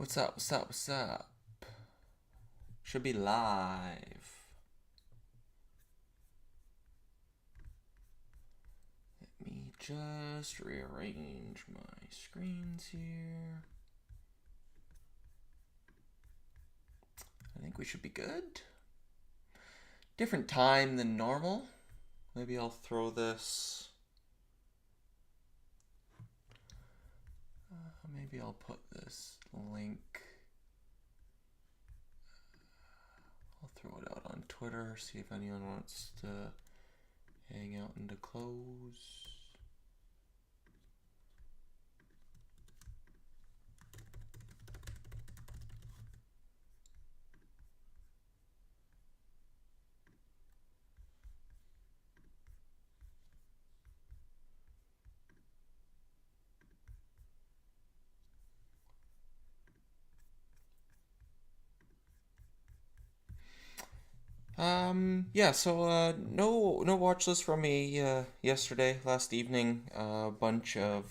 What's up? What's up? What's up? Should be live. Let me just rearrange my screens here. I think we should be good. Different time than normal. Maybe I'll throw this. Maybe I'll put this link. I'll throw it out on Twitter, see if anyone wants to hang out into close. No watch list from me yesterday, last evening. Bunch of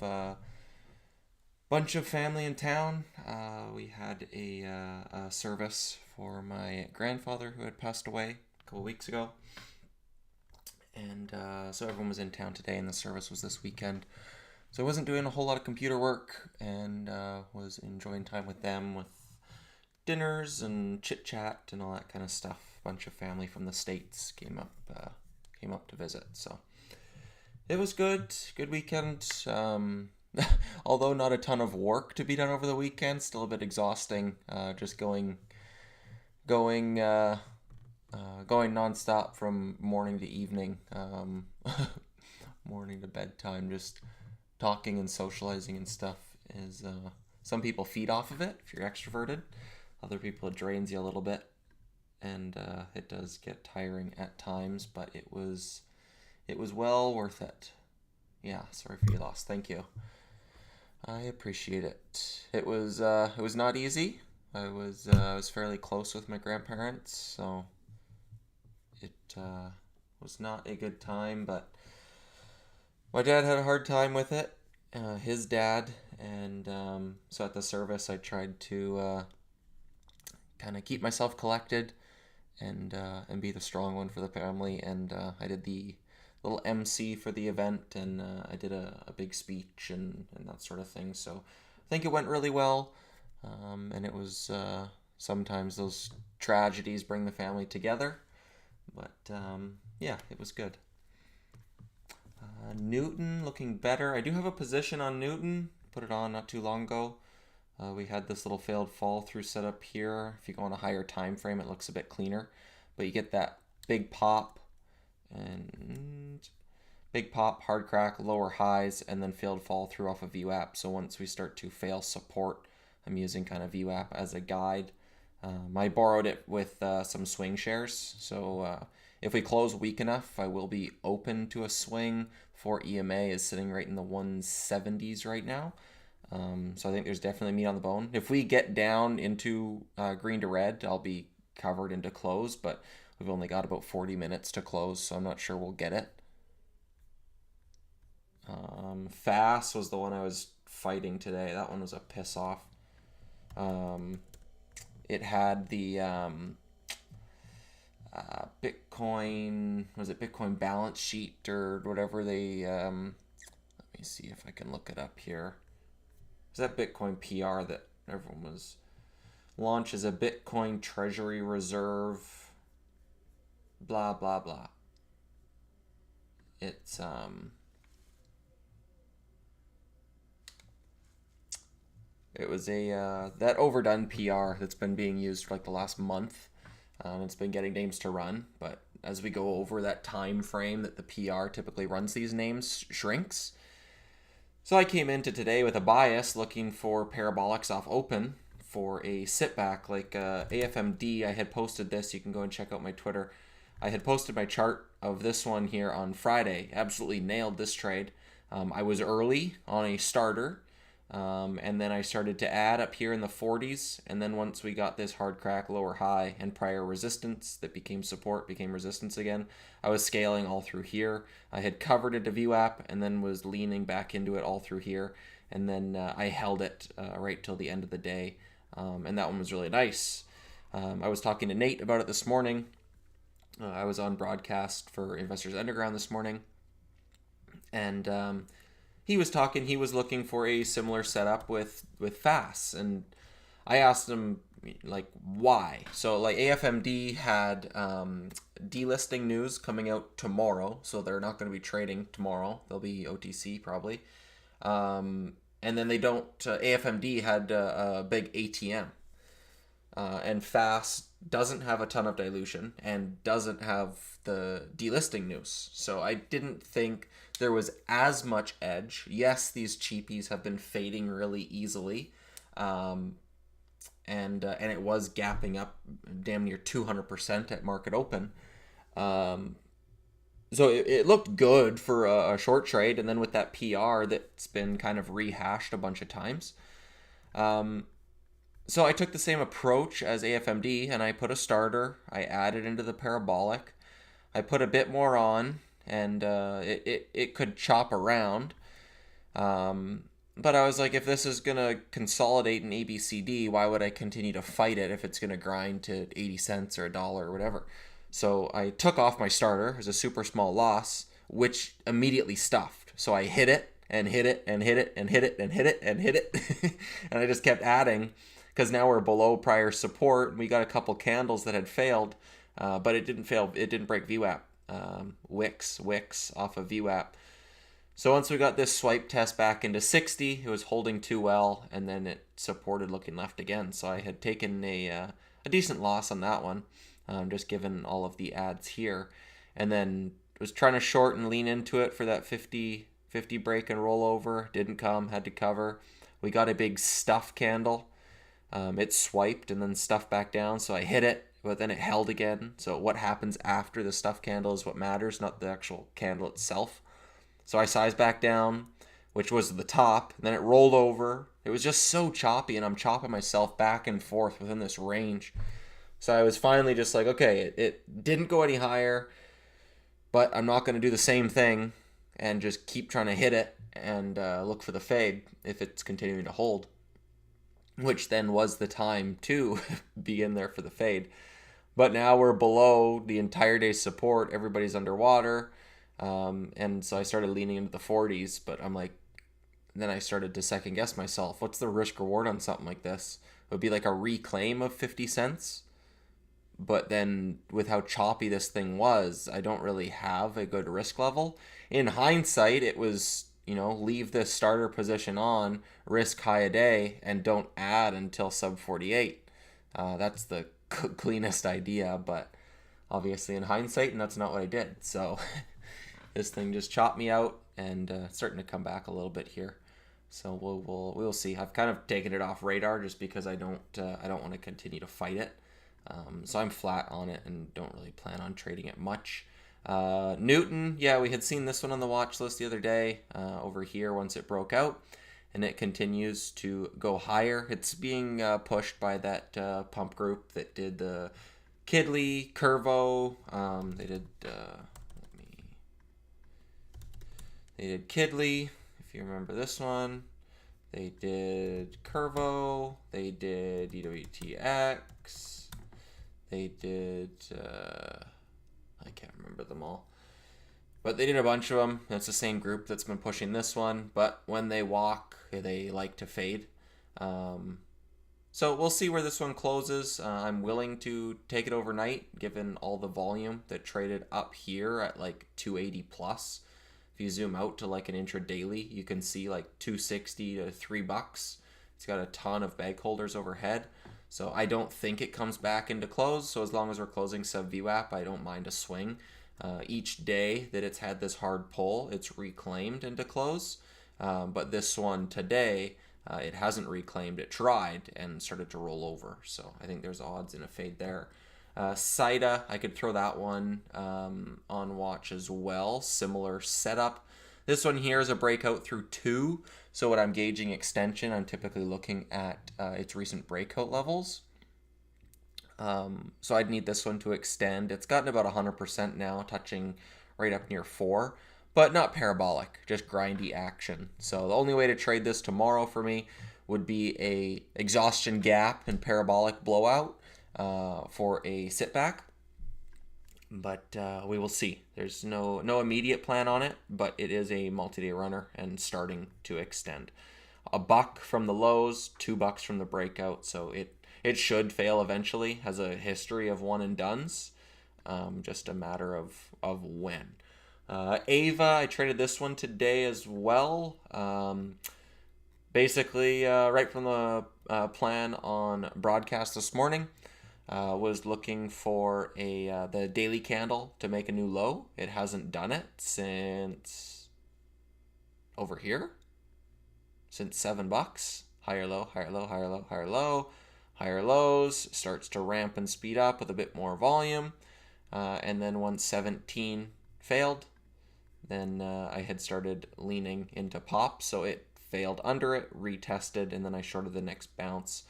family in town. We had a service for my grandfather who had passed away a couple weeks ago, and so everyone was in town today, and the service was this weekend. So I wasn't doing a whole lot of computer work, and was enjoying time with them with dinners and chit chat and all that kind of stuff. A bunch of family from the states came up to visit, so it was good. Good weekend. Although not a ton of work to be done over the weekend, still a bit exhausting. Just going, going nonstop from morning to evening, morning to bedtime. Just talking and socializing and stuff is. Some people feed off of it if you're extroverted. Other people it drains you a little bit, and it does get tiring at times. But it was well worth it. Yeah, sorry for your loss. Thank you. I appreciate it. It was not easy. I was fairly close with my grandparents, so it was not a good time. But my dad had a hard time with it. His dad, and so at the service, I tried to kind of keep myself collected and be the strong one for the family. And I did the little MC for the event, and I did a big speech and that sort of thing. So I think it went really well. And it was sometimes those tragedies bring the family together. But yeah, it was good. Newton looking better. I do have a position on Newton. Put it on not too long ago. We had this little failed fall through setup here. If you go on a higher time frame, it looks a bit cleaner. But you get that big pop and big pop, hard crack, lower highs, and then failed fall through off of VWAP. So once we start to fail support, I'm using kind of VWAP as a guide. I borrowed it with some swing shares. So if we close weak enough, I will be open to a swing. For EMA is sitting right in the 170s right now. So I think there's definitely meat on the bone. If we get down into green to red, I'll be covered into close, but we've only got about 40 minutes to close, so I'm not sure we'll get it. Fast was the one I was fighting today. That one was a piss off. Um, it had the Bitcoin, was it Bitcoin balance sheet or whatever they, let me see if I can look it up here. Is that Bitcoin PR that everyone was launched as a Bitcoin treasury reserve, blah, blah, blah. It's, it was that overdone PR that's been being used for like the last month. It's been getting names to run, but as we go over that time frame that the PR typically runs these names shrinks. So I came into today with a bias looking for parabolics off open for a sit back like AFMD. I had posted this. You can go and check out my Twitter. I had posted my chart of this one here on Friday. Absolutely nailed this trade. I was early on a starter. And then I started to add up here in the 40s. And then once we got this hard crack, lower high, and prior resistance that became support, became resistance again, I was scaling all through here. I had covered it to VWAP and then was leaning back into it all through here. And then I held it right till the end of the day. and that one was really nice. I was talking to Nate about it this morning. I was on broadcast for Investors Underground this morning, and he was talking. He was looking for a similar setup with FAS, and I asked him like why. So like AFMD had delisting news coming out tomorrow, so they're not going to be trading tomorrow. They'll be OTC probably, and then they don't. AFMD had a big ATM. And FAS doesn't have a ton of dilution and doesn't have the delisting news. So I didn't think there was as much edge. Yes, these cheapies have been fading really easily. And it was gapping up damn near 200% at market open. So it looked good for a short trade. And then with that PR that's been kind of rehashed a bunch of times. So I took the same approach as AFMD, and I put a starter. I added into the parabolic. I put a bit more on, and it could chop around. But I was like, if this is going to consolidate in ABCD, why would I continue to fight it if it's going to grind to 80 cents or $1 or whatever? So I took off my starter as a super small loss, which immediately stuffed. So I hit it and hit it and hit it and hit it and hit it and hit it. And I just kept adding. Because now we're below prior support. We got a couple candles that had failed, but it didn't fail. It didn't break VWAP. Wicks off of VWAP. So once we got this swipe test back into 60, it was holding too well, and then it supported looking left again. So I had taken a decent loss on that one, just given all of the ads here. And then was trying to short and lean into it for that 50 break and rollover. Didn't come, had to cover. We got a big stuff candle. It swiped and then stuffed back down, so I hit it, but then it held again. So what happens after the stuff candle is what matters, not the actual candle itself. So I sized back down, which was the top, and then it rolled over. It was just so choppy, and I'm chopping myself back and forth within this range. So I was finally just like, okay, it didn't go any higher, but I'm not going to do the same thing and just keep trying to hit it and look for the fade if it's continuing to hold. Which then was the time to be in there for the fade. But now we're below the entire day's support. Everybody's underwater. And so I started leaning into the 40s. But I'm like, then I started to second guess myself. What's the risk reward on something like this? It would be like a reclaim of 50 cents. But then with how choppy this thing was, I don't really have a good risk level. In hindsight, it was, leave this starter position on, risk high a day, and don't add until sub 48. That's the cleanest idea, but obviously in hindsight, and that's not what I did. So this thing just chopped me out, and it's starting to come back a little bit here. So we'll see. I've kind of taken it off radar just because I don't want to continue to fight it. So I'm flat on it and don't really plan on trading it much. Newton, yeah, we had seen this one on the watch list the other day over here once it broke out, and it continues to go higher. It's being pushed by that pump group that did the Kidley, Curvo. They did Kidley, if you remember this one. They did Curvo. They did EWTX. They did... I can't remember them all. But they did a bunch of them. It's the same group that's been pushing this one. But when they walk, they like to fade. So we'll see where this one closes. I'm willing to take it overnight, given all the volume that traded up here at like 280 plus. If you zoom out to like an intra-daily, you can see like 260 to $3. It's got a ton of bag holders overhead. So I don't think it comes back into close. So as long as we're closing sub VWAP, I don't mind a swing. Each day that it's had this hard pull, it's reclaimed into close. But this one today, it hasn't reclaimed. It tried and started to roll over. So I think there's odds in a fade there. SIDA, I could throw that one on watch as well. Similar setup. This one here is a breakout through 2. So when I'm gauging extension, I'm typically looking at its recent breakout levels. So I'd need this one to extend. It's gotten about 100% now, touching right up near 4. But not parabolic, just grindy action. So the only way to trade this tomorrow for me would be a exhaustion gap and parabolic blowout for a sit back. But we will see. There's no immediate plan on it, but it is a multi-day runner and starting to extend. $1 from the lows, $2 from the breakout, so it should fail eventually. Has a history of one and dones, just a matter of when. Ava, I traded this one today as well. Basically, right from the plan on broadcast this morning, was looking for the daily candle to make a new low. It hasn't done it since over here, since $7. Higher low, higher low, higher low, higher low, higher lows. Starts to ramp and speed up with a bit more volume, and then once 17 failed, then I had started leaning into pop, so it failed under it, retested, and then I shorted the next bounce.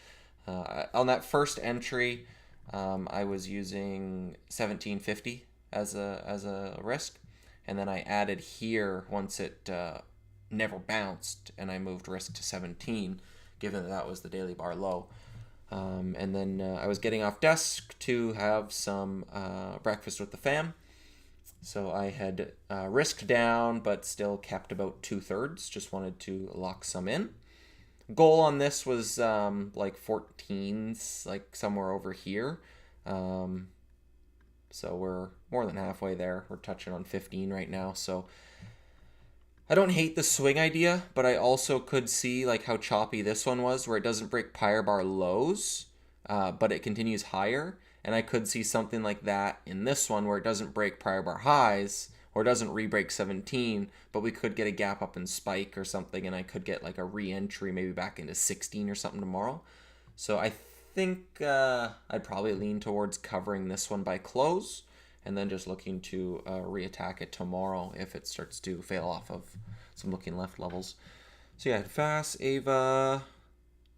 On that first entry, I was using 1750 as a risk, and then I added here once it never bounced, and I moved risk to 17, given that was the daily bar low. And then I was getting off desk to have some breakfast with the fam. So I had risked down, but still kept about 2/3. Just wanted to lock some in. Goal on this was like 14s, like somewhere over here. So we're more than halfway there. We're touching on 15 right now. So I don't hate the swing idea, but I also could see like how choppy this one was, where it doesn't break Pyre Bar lows, but it continues higher. And I could see something like that in this one, where it doesn't break Pyre Bar highs, or it doesn't re-break 17, but we could get a gap up and spike or something, and I could get like a re-entry maybe back into 16 or something tomorrow. So I think I'd probably lean towards covering this one by close, and then just looking to re-attack it tomorrow if it starts to fail off of some looking left levels. So yeah, Fast, Ava,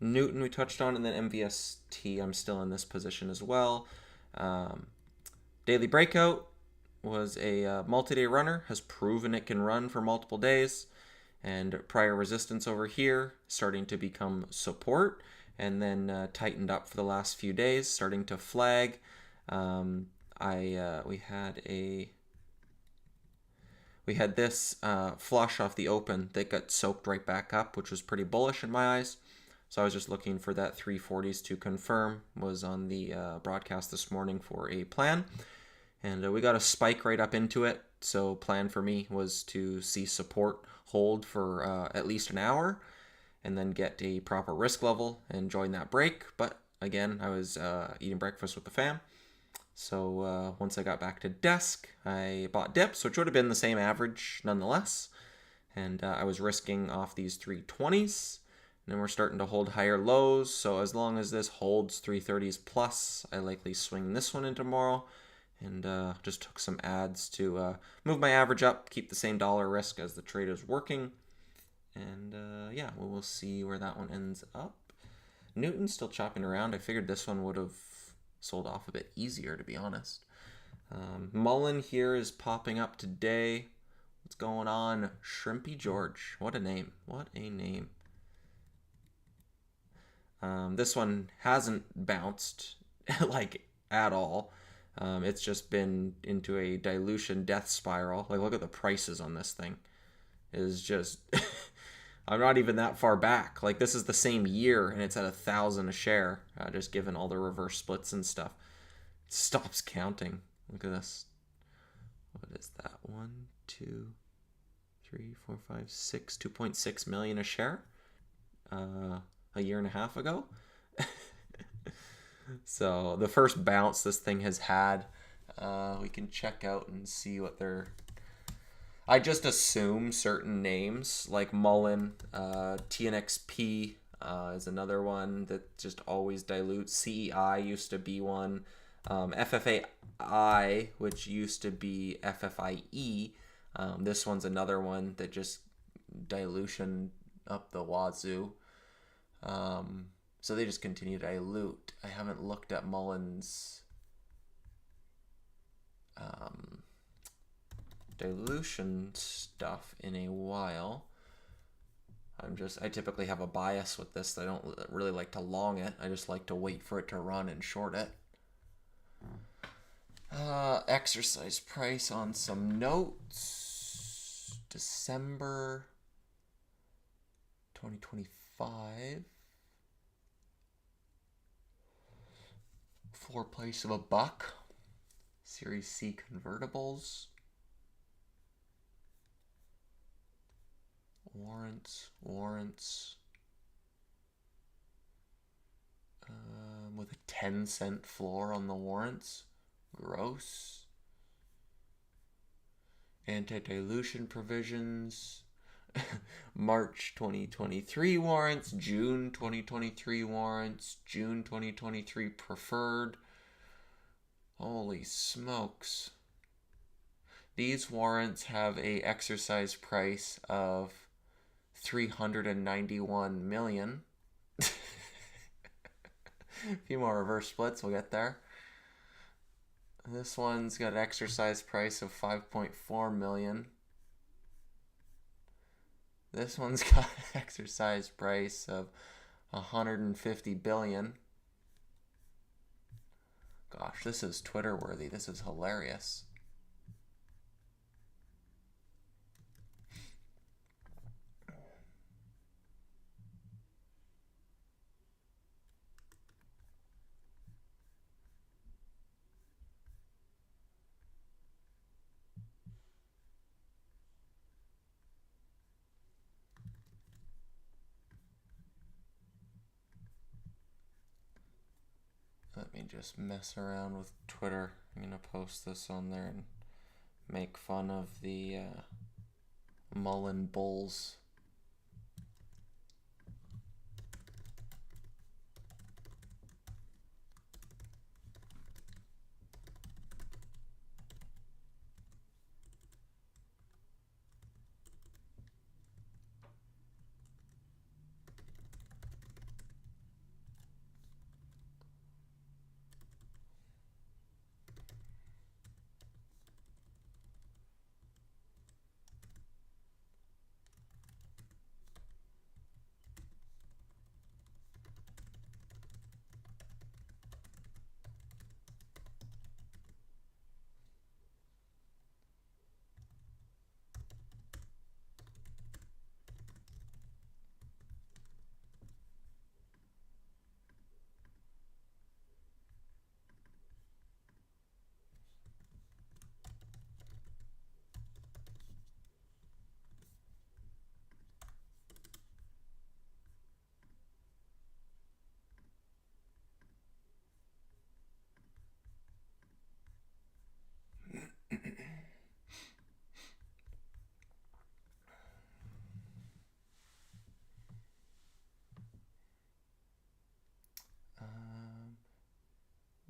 Newton we touched on, and then MVST I'm still in this position as well. Daily breakout was a multi-day runner, has proven it can run for multiple days, and prior resistance over here starting to become support, and then tightened up for the last few days, starting to flag. We had this flush off the open that got soaked right back up, which was pretty bullish in my eyes. So I was just looking for that 340s to confirm. Was on the broadcast this morning for a plan, and we got a spike right up into it. So plan for me was to see support hold for at least an hour, and then get a proper risk level and join that break. But again, I was eating breakfast with the fam. So once I got back to desk, I bought dips, which would have been the same average nonetheless. And I was risking off these 320s. And then we're starting to hold higher lows. So as long as this holds 330s plus, I likely swing this one in tomorrow. And just took some ads to move my average up, keep the same dollar risk as the trade is working. And yeah, we'll see where that one ends up. Newton's still chopping around. I figured this one would have sold off a bit easier, to be honest. Mullen here is popping up today. What's going on? Shrimpy George. What a name. What a name. This one hasn't bounced like at all. It's just been into a dilution death spiral. Like, look at the prices on this thing. It is just I'm not even that far back. Like, this is the same year, and it's at 1,000 a share, just given all the reverse splits and stuff. It stops counting. Look at this. What is that? 1, 2, 3, 4, 5, 6, 2.6 million a share. A year and a half ago. So the first bounce this thing has had, we can check out and see what they're. I just assume certain names like Mullen, TNXP is another one that just always dilutes. CEI used to be one. FFAI, which used to be FFIE. This one's another one that just dilution up the wazoo. So they just continue to dilute. I haven't looked at Mullen's dilution stuff in a while. I typically have a bias with this. I don't really like to long it. I just like to wait for it to run and short it. Exercise price on some notes. December 2025. Floor price of $1. Series C convertibles. Warrants. With a 10-cent floor on the warrants. Gross. Anti-dilution provisions. March 2023 warrants, June 2023 warrants, June 2023 preferred. Holy smokes. These warrants have a exercise price of 391 million. A few more reverse splits, we'll get there. This one's got an exercise price of 5.4 million. This one's got an exercise price of 150 billion. Gosh, this is Twitter worthy. This is hilarious. Let me just mess around with Twitter. I'm going to post this on there and make fun of the Mullen Bulls.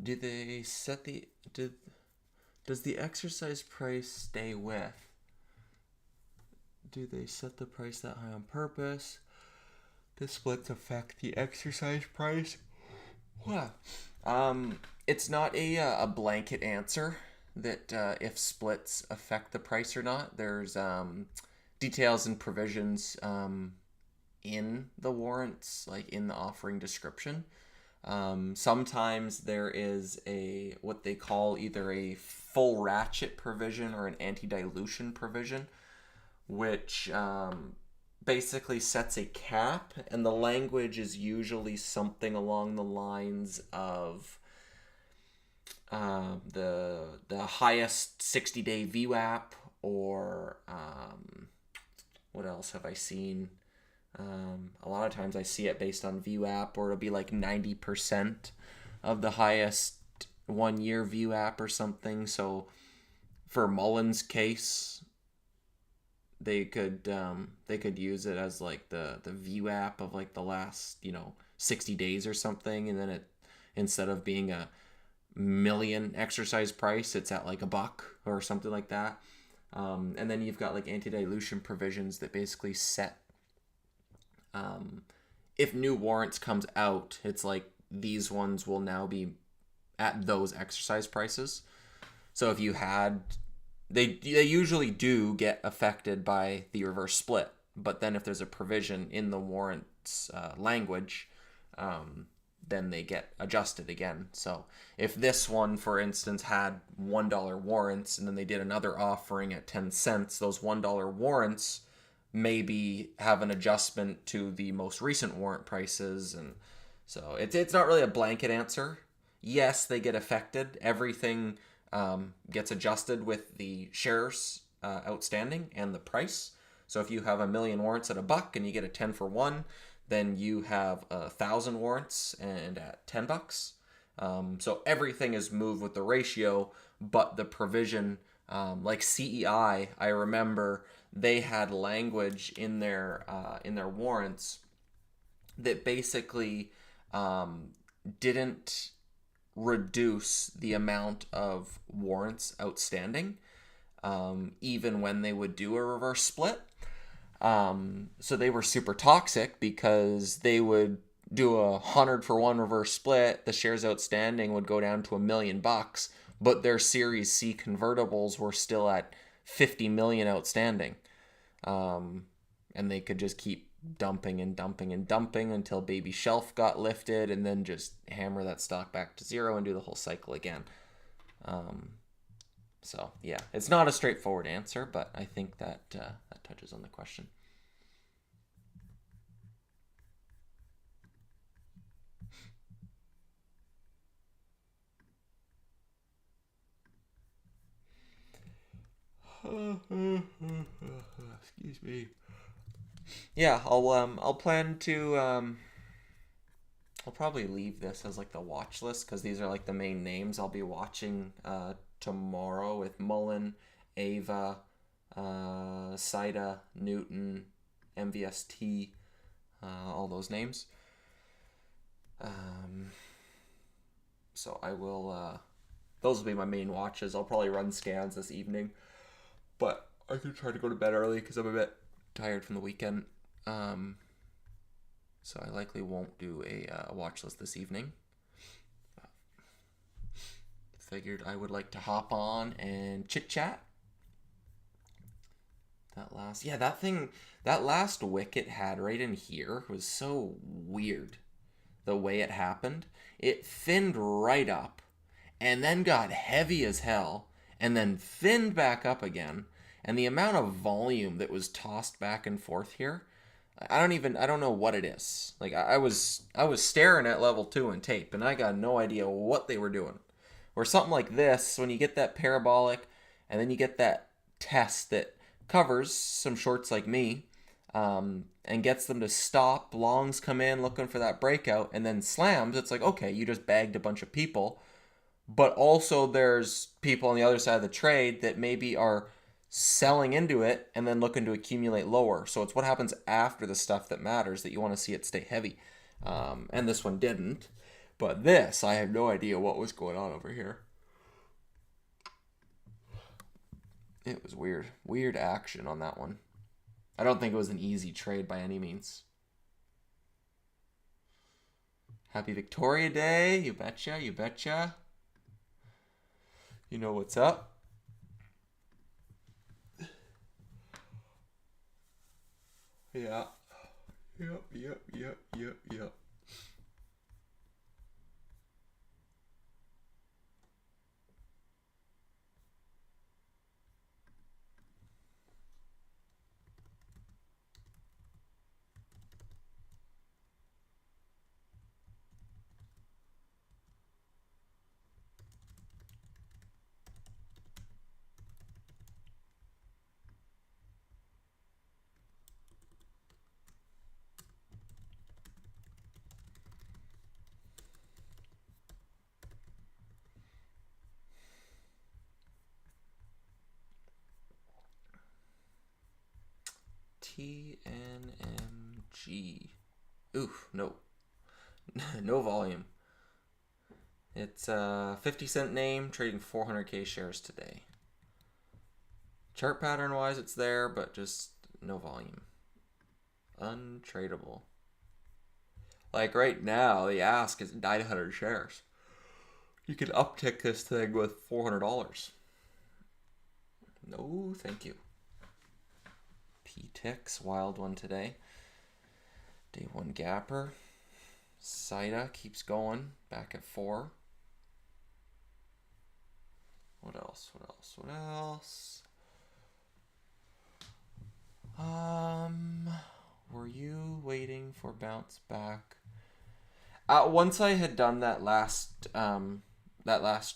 Do they set the... Does the exercise price stay with? Do they set the price that high on purpose? Do splits affect the exercise price? It's not a blanket answer that if splits affect the price or not. There's details and provisions in the warrants, like in the offering description. Sometimes there is what they call either a full ratchet provision or an anti-dilution provision, which basically sets a cap, and the language is usually something along the lines of the highest 60-day VWAP, or what else have I seen? A lot of times I see it based on VWAP, or it'll be like 90% of the highest 1-year VWAP or something. So for Mullen's case, they could use it as like the VWAP of like the last 60 days or something, and then it, instead of being a million exercise price, it's at like $1 or something like that. And then you've got like anti-dilution provisions that basically set if new warrants comes out, it's like these ones will now be at those exercise prices. So if you had, they usually do get affected by the reverse split. but then if there's a provision in the warrant's language, then they get adjusted again. So if this one, for instance, had $1 warrants and then they did another offering at 10 cents, those $1 warrants maybe have an adjustment to the most recent warrant prices. And so it's not really a blanket answer. Yes, they get affected. Everything gets adjusted with the shares outstanding and the price. So if you have 1,000,000 warrants at $1 and you get a 10 for 1, then you have 1,000 warrants and at $10. So everything is moved with the ratio, but the provision, like CEI, I remember they had language in their warrants that basically didn't reduce the amount of warrants outstanding, even when they would do a reverse split. So they were super toxic because they would do 100 for 1 reverse split. The shares outstanding would go down to $1,000,000, but their Series C convertibles were still at 50 million outstanding. And they could just keep dumping and dumping and dumping until baby shelf got lifted, and then just hammer that stock back to zero and do the whole cycle again. So yeah, it's not a straightforward answer, but I think that that touches on the question. Excuse me. Yeah, I'll plan to I'll probably leave this as like the watch list because these are like the main names I'll be watching tomorrow with Mullen, Ava, Saida, Newton, MVST, all those names. So I will. Those will be my main watches. I'll probably run scans this evening, but I could try to go to bed early because I'm a bit tired from the weekend. So I likely won't do a watch list this evening. Figured I would like to hop on and chit chat. That last wick it had right in here was so weird. The way it happened, it thinned right up, and then got heavy as hell, and then thinned back up again. And the amount of volume that was tossed back and forth here, I don't know what it is. Like I was staring at level 2 in tape, and I got no idea what they were doing. Or something like this, when you get that parabolic, and then you get that test that covers some shorts like me, and gets them to stop. Longs come in looking for that breakout, and then slams. It's like, okay, you just bagged a bunch of people, but also there's people on the other side of the trade that maybe are selling into it and then looking to accumulate lower. So it's what happens after the stuff that matters that you want to see it stay heavy. And this one didn't. But this, I have no idea what was going on over here. It was weird. Weird action on that one. I don't think it was an easy trade by any means. Happy Victoria Day. You betcha. You betcha. You know what's up. Yeah. Yep. TNMG. Oof, no. No volume. It's a 50-cent name, trading 400k shares today. Chart pattern wise, it's there, but just no volume. Untradeable. Like right now, the ask is 900 shares. You could uptick this thing with $400. No, thank you. P-Tix, wild one today. Day 1 gapper. Saida keeps going, back at 4. What else? Were you waiting for bounce back? Once I had done that last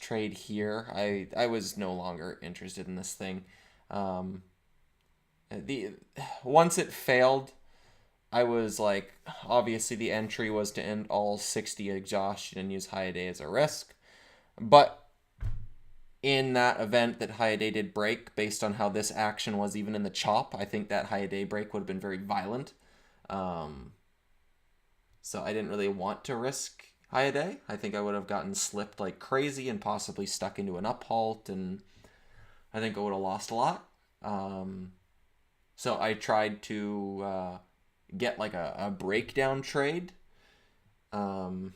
trade here, I was no longer interested in this thing. The once it failed, I was like, obviously the entry was to end all 60 exhaustion and use Hyade as a risk, but in that event that Hyade did break, based on how this action was even in the chop, I think that Hyade break would have been very violent. So I didn't really want to risk Hyade. I think I would have gotten slipped like crazy and possibly stuck into an up halt, and I think I would have lost a lot. So I tried to get like a breakdown trade. And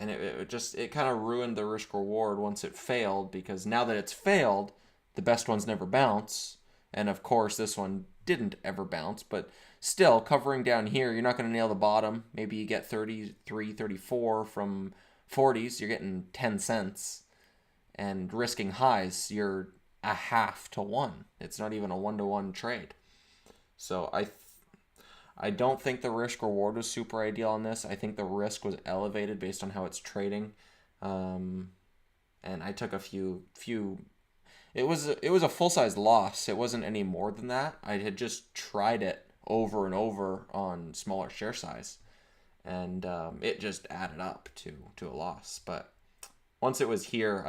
it kind of ruined the risk reward once it failed, because now that it's failed, the best ones never bounce. And of course, this one didn't ever bounce, but still, covering down here, you're not going to nail the bottom. Maybe you get 33, 34 from 40s, you're getting 10 cents. And risking highs, you're a half to 1. It's not even a 1-to-1 trade. So I don't think the risk reward was super ideal on this. I think the risk was elevated based on how it's trading. And I took a few it was a full-size loss. It wasn't any more than that. I had just tried it over and over on smaller share size, and it just added up to a loss. But once it was here,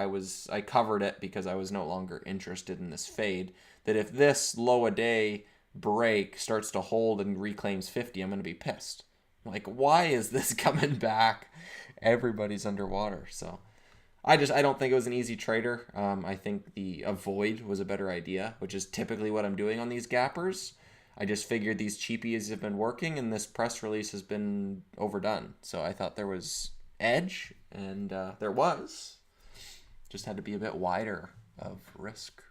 I covered it because I was no longer interested in this fade. That if this low a day break starts to hold and reclaims 50, I'm going to be pissed. Like, why is this coming back? Everybody's underwater. So I don't think it was an easy trader. I think the avoid was a better idea, which is typically what I'm doing on these gappers. I just figured these cheapies have been working and this press release has been overdone. So I thought there was edge, and there was. Just had to be a bit wider of risk.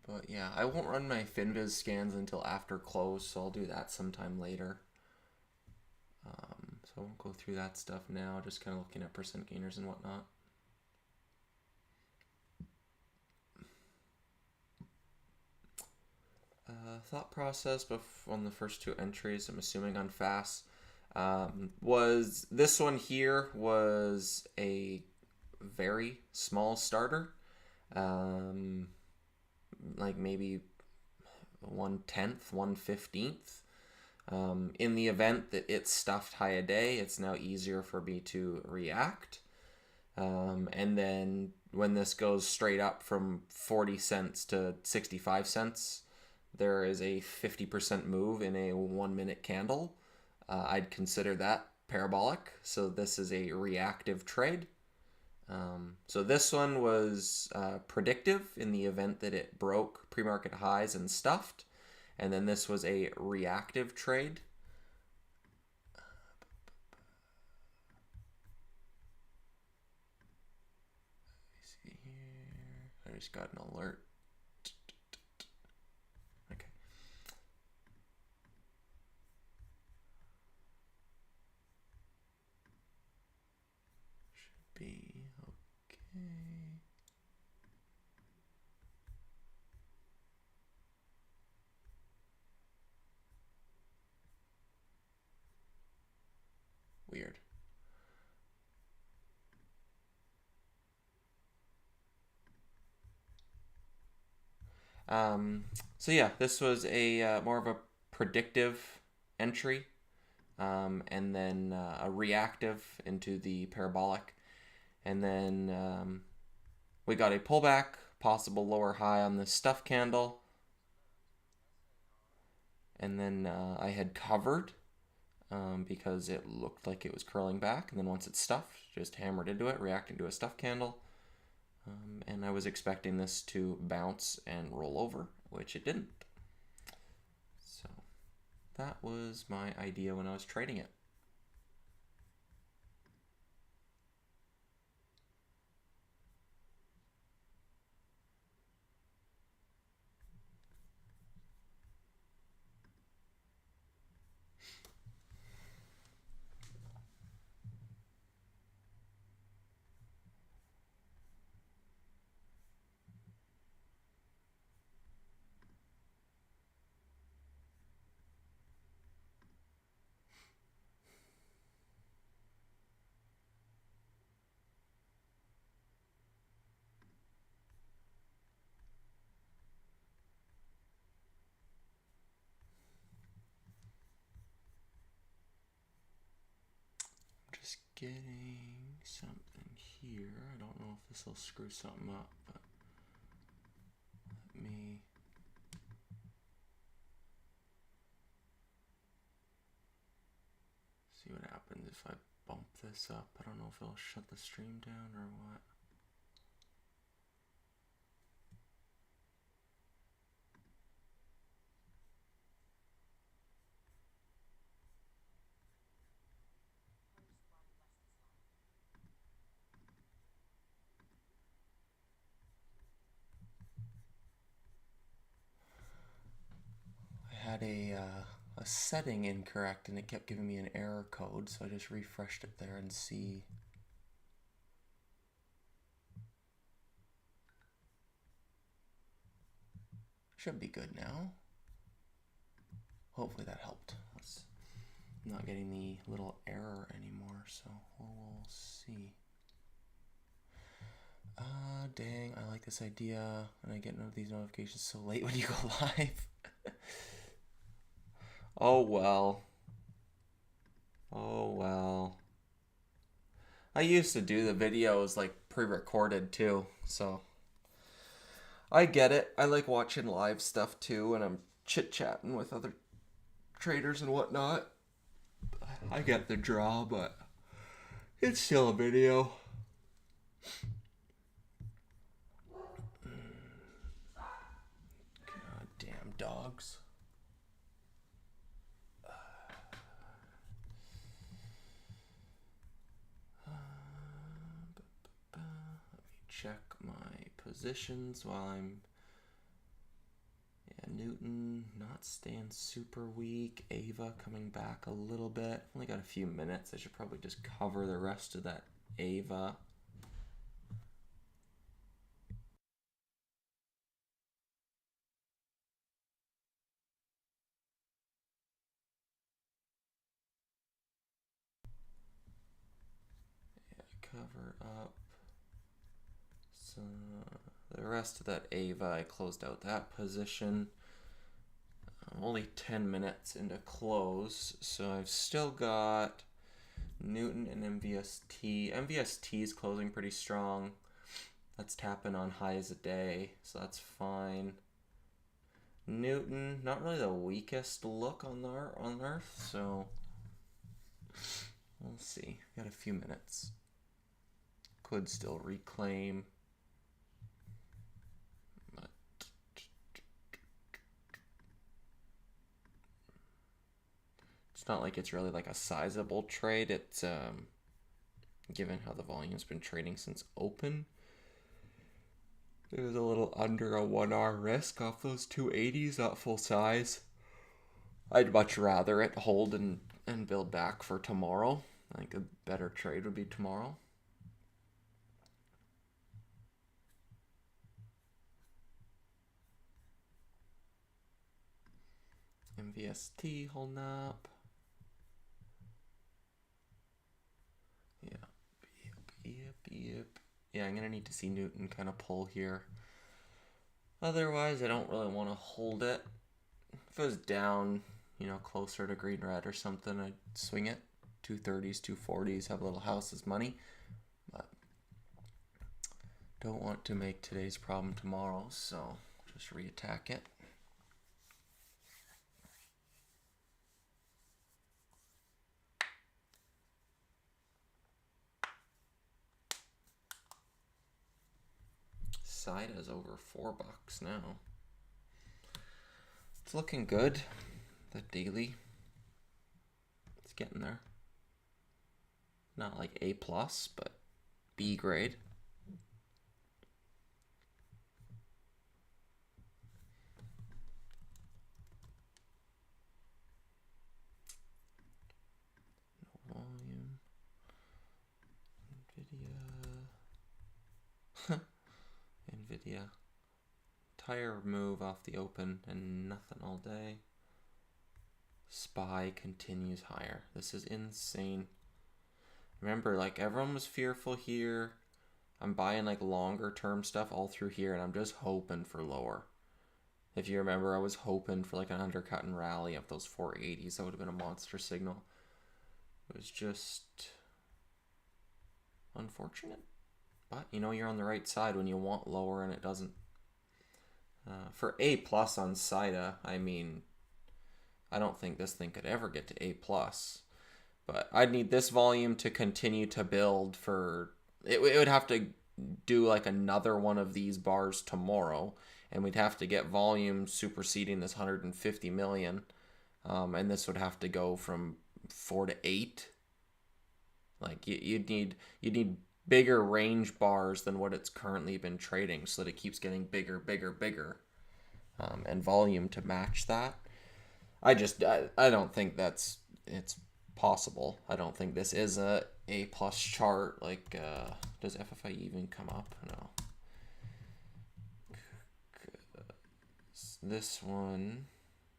But yeah, I won't run my FinViz scans until after close, so I'll do that sometime later. So I won't go through that stuff now, just kind of looking at percent gainers and whatnot. Thought process on the first 2 entries, I'm assuming on fast, was this one here was a very small starter. Like maybe 1/10, 1/15th. In the event that it stuffed Hyade, it's now easier for me to react. And then when this goes straight up from 40 cents to 65 cents, there is a 50% move in a 1-minute candle. I'd consider that parabolic. So this is a reactive trade. So this one was predictive in the event that it broke pre-market highs and stuffed. And then this was a reactive trade. Let me see here. I just got an alert. Okay. Should be okay. Weird. So yeah, this was a more of a predictive entry. and then a reactive into the parabolic. And then we got a pullback, possible lower high on the stuff candle. And then I had covered because it looked like it was curling back. And then once it's stuffed, just hammered into it, reacting to a stuff candle. And I was expecting this to bounce and roll over, which it didn't. So that was my idea when I was trading it. Just getting something here. I don't know if this will screw something up, but let me see what happens if I bump this up. I don't know if it'll shut the stream down or what. I had a setting incorrect and it kept giving me an error code, so I just refreshed it there and see. Should be good now. Hopefully that helped. I'm not getting the little error anymore, so we'll see. Dang, I like this idea, and I get none of these notifications so late when you go live. Oh well. Oh well. I used to do the videos like pre-recorded too, so I get it. I like watching live stuff too, and I'm chit-chatting with other traders and whatnot. I get the draw, but it's still a video. God damn dogs. Let me check my positions while I'm... Yeah, Newton not staying super weak. Ava coming back a little bit. Only got a few minutes. I should probably just cover the rest of that Ava. Yeah, cover up. So the rest of that Ava, I closed out that position. I'm only 10 minutes into close, so I've still got Newton and MVST. MVST is closing pretty strong. That's tapping on highs a day, so that's fine. Newton, not really the weakest look on Earth, so we'll see. Got a few minutes. Could still reclaim. But it's not like it's really like a sizable trade. It's given how the volume's been trading since open. It was a little under a 1R risk off those 280s, not full size. I'd much rather it hold and build back for tomorrow. I think a better trade would be tomorrow. MVST holding up. Yep. Yeah, I'm going to need to see Newton kind of pull here. Otherwise, I don't really want to hold it. If it was down, closer to green red or something, I'd swing it. 230s, 240s, have a little house as money. But don't want to make today's problem tomorrow, so just reattack it. Cida's over $4 now. It's looking good. The daily, it's getting there. Not like A+, but B grade. No volume. Nvidia. Tire move off the open and nothing all day. SPY continues higher. This is insane. Remember, like, everyone was fearful here. I'm buying like longer term stuff all through here, and I'm just hoping for lower. If you remember, I was hoping for like an undercut and rally of those 480s. That would have been a monster signal. It was just unfortunate. But you're on the right side when you want lower and it doesn't. For A+ on SIDA, I mean, I don't think this thing could ever get to A+. But I'd need this volume to continue to build for... It would have to do like another one of these bars tomorrow, and we'd have to get volume superseding this 150 million. And this would have to go from 4 to 8. Like, you'd need bigger range bars than what it's currently been trading, so that it keeps getting bigger, and volume to match that. I don't think it's possible. I don't think this is a A+ chart. Like, does FFI even come up? No. This one,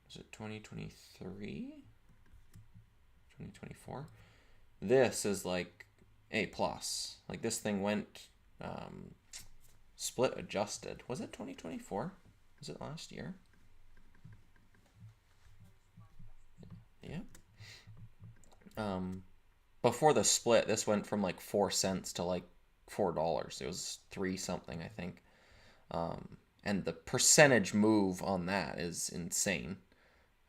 is it 2023? 2024? This is like A+. Like, this thing went split adjusted. Was it 2024? Was it last year? Yeah. Before the split, this went from like 4 cents to like $4. It was 3 something, I think. And the percentage move on that is insane.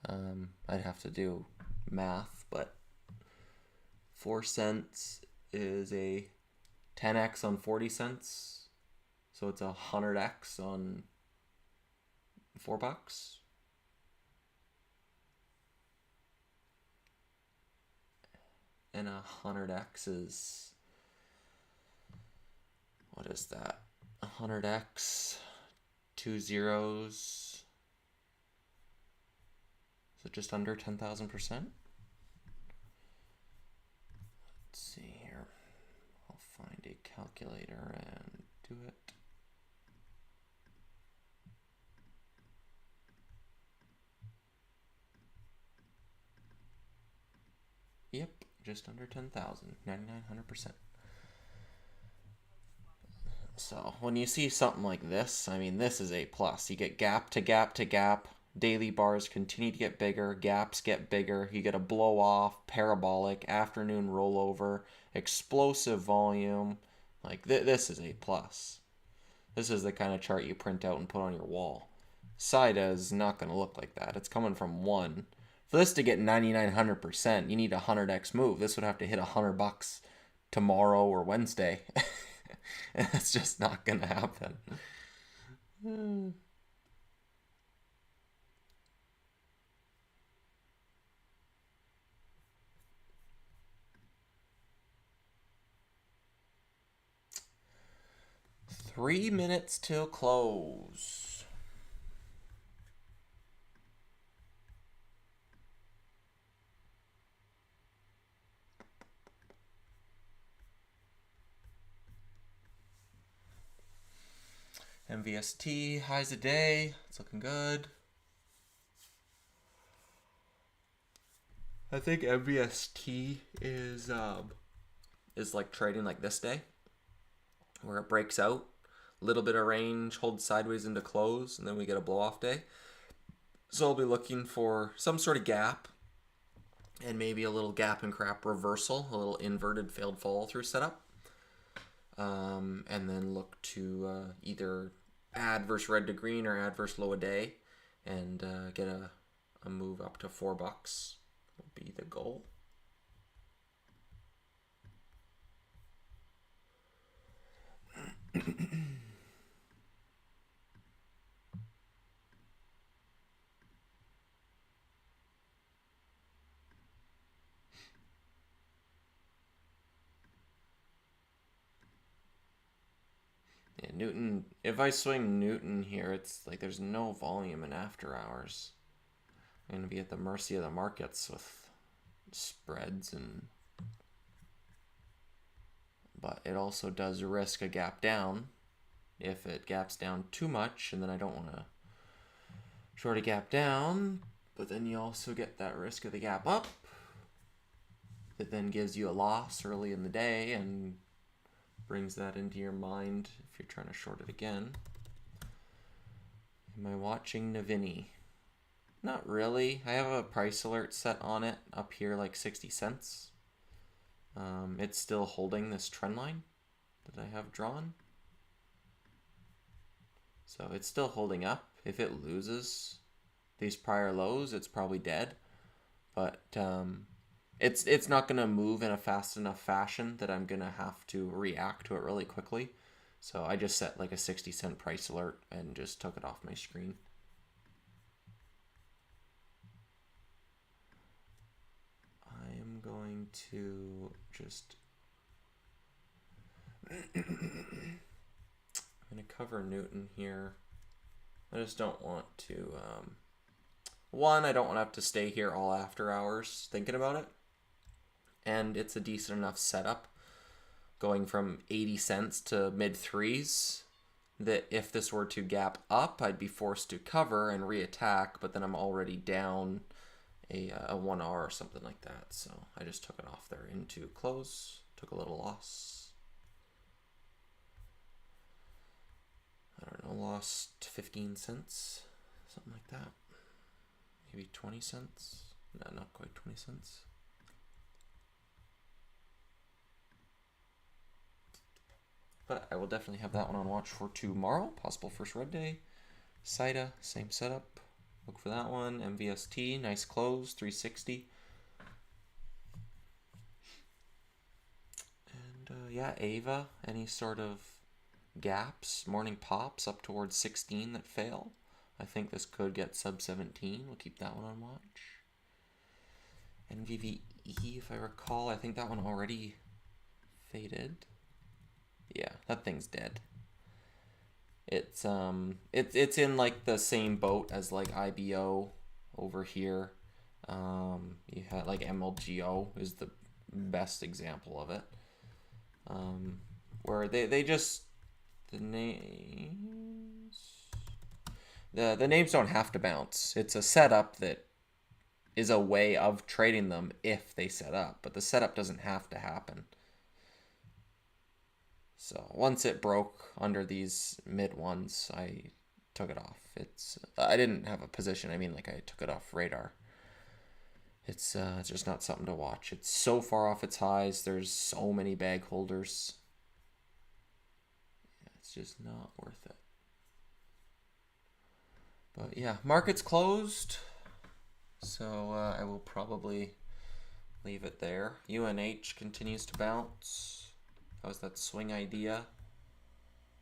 I'd have to do math, but 4 cents is a 10x on 40 cents. So it's 100x on $4. And 100x is, what is that? 100x, 2 zeros. Is it just under 10,000%? Let's see here. I'll find a calculator and do it. Yep, just under 10,000, 9,900%. So when you see something like this, I mean, this is A+. You get gap to gap to gap. Daily bars continue to get bigger. Gaps get bigger. You get a blow off, parabolic, afternoon rollover, explosive volume. Like, this is A+. This is the kind of chart you print out and put on your wall. SIDA is not going to look like that. It's coming from 1. For this to get 9,900%, you need a 100x move. This would have to hit $100 tomorrow or Wednesday. And that's just not going to happen. 3 minutes till close. MVST, highs a day. It's looking good. I think MVST is like trading like this day, where it breaks out, little bit of range, holds sideways into close, and then we get a blow off day. So I'll be looking for some sort of gap and maybe a little gap and crap reversal, a little inverted failed follow through setup. And then look to either adverse red to green or adverse low a day and get a move up to $4 would be the goal. Yeah, Newton, if I swing Newton here, it's like there's no volume in after hours. I'm going to be at the mercy of the markets with spreads and but it also does risk a gap down if it gaps down too much, and then I don't want to short a gap down, but then you also get that risk of the gap up. It then gives you a loss early in the day and brings that into your mind if you're trying to short it again. Am I watching Navini? Not really. I have a price alert set on it up here like 60 cents. It's still holding this trend line that I have drawn. So it's still holding up. If it loses these prior lows, it's probably dead. But it's not going to move in a fast enough fashion that I'm going to have to react to it really quickly. So I just set like a 60-cent price alert and just took it off my screen. I am going to just... I'm going to cover Newton here. I just don't want to... One, I don't want to have to stay here all after hours thinking about it. And it's a decent enough setup going from 80 cents to mid threes that if this were to gap up, I'd be forced to cover and reattack, but then I'm already down a 1R or something like that. So I just took it off there into close, took a little loss. I don't know, lost 15 cents, something like that. Maybe 20 cents. No, not quite 20 cents. But I will definitely have that one on watch for tomorrow. Possible first red day. SITA, same setup. Look for that one. MVST, nice close, 360. And yeah, Ava, any sort of gaps, morning pops up towards 16 that fail. I think this could get sub 17. We'll keep that one on watch. NVVE, if I recall, I think that one already faded. Yeah, that thing's dead. It's in like the same boat as like IBO over here. You had like MLGO is the best example of it. Where they just the names the names don't have to bounce. It's a setup that is a way of trading them if they set up, but the setup doesn't have to happen. So once it broke under these mid ones, I took it off. I didn't have a position. I mean, like I took it off radar. It's just not something to watch. It's so far off its highs. There's so many bag holders. Yeah, it's just not worth it. But yeah, market's closed. So I will probably leave it there. UNH continues to bounce. That was that swing idea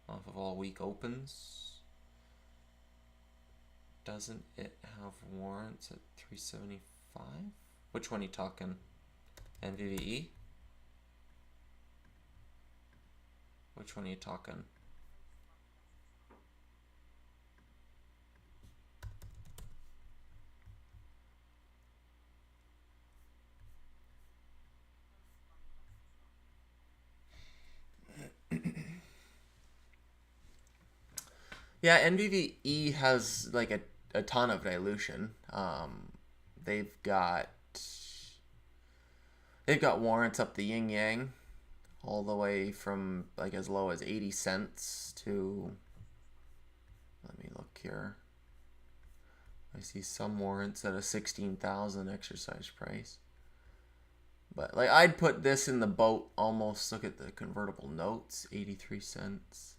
off of all week opens. Doesn't it have warrants at 375? Which one are you talking? NVVE? Which one are you talking? Yeah, NVVE has like a ton of dilution. They've got warrants up the yin yang, all the way from like as low as 80 cents to. Let me look here. I see some warrants at a 16,000 exercise price. But like I'd put this in the boat almost. Look at the convertible notes, 83 cents.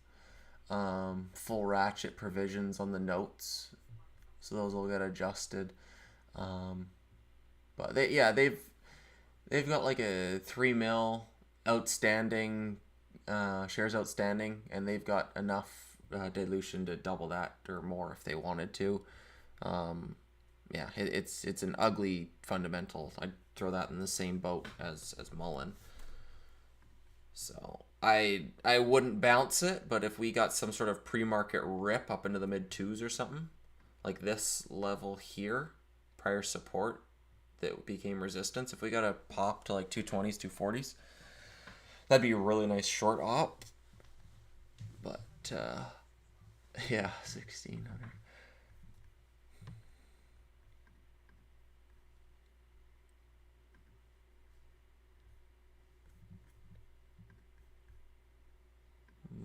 Full ratchet provisions on the notes, so those will get adjusted. But they've got like a 3 mil outstanding shares outstanding, and they've got enough dilution to double that or more if they wanted to. It's an ugly fundamental. I'd throw that in the same boat as Mullen. So I wouldn't bounce it, but if we got some sort of pre-market rip up into the mid twos or something, like this level here, prior support that became resistance, if we got a pop to like 220s, 240s, that'd be a really nice short op. But yeah, 1600.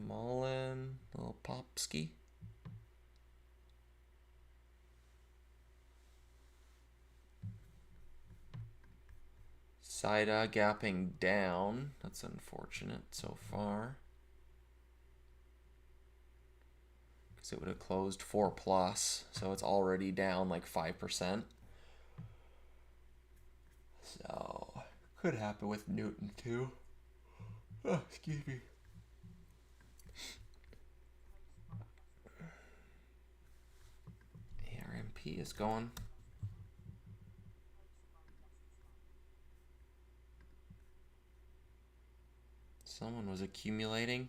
Mullen, little Popski. SIDA gapping down. That's unfortunate so far. Because it would have closed 4 plus, so it's already down like 5%. So, could happen with Newton too. Oh, excuse me. ARMP is going. Someone was accumulating.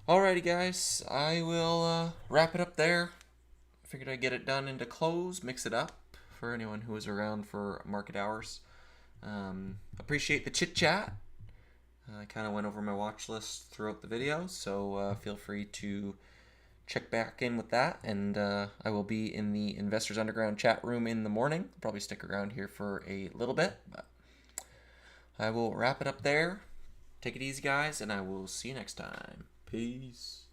Alrighty, guys, I will wrap it up there. Figured I'd get it done into close, mix it up for anyone who was around for market hours. Appreciate the chit chat. I kind of went over my watch list throughout the video, so feel free to check back in with that. And I will be in the Investors Underground chat room in the morning. Probably stick around here for a little bit, but I will wrap it up there. Take it easy, guys, and I will see you next time. Peace.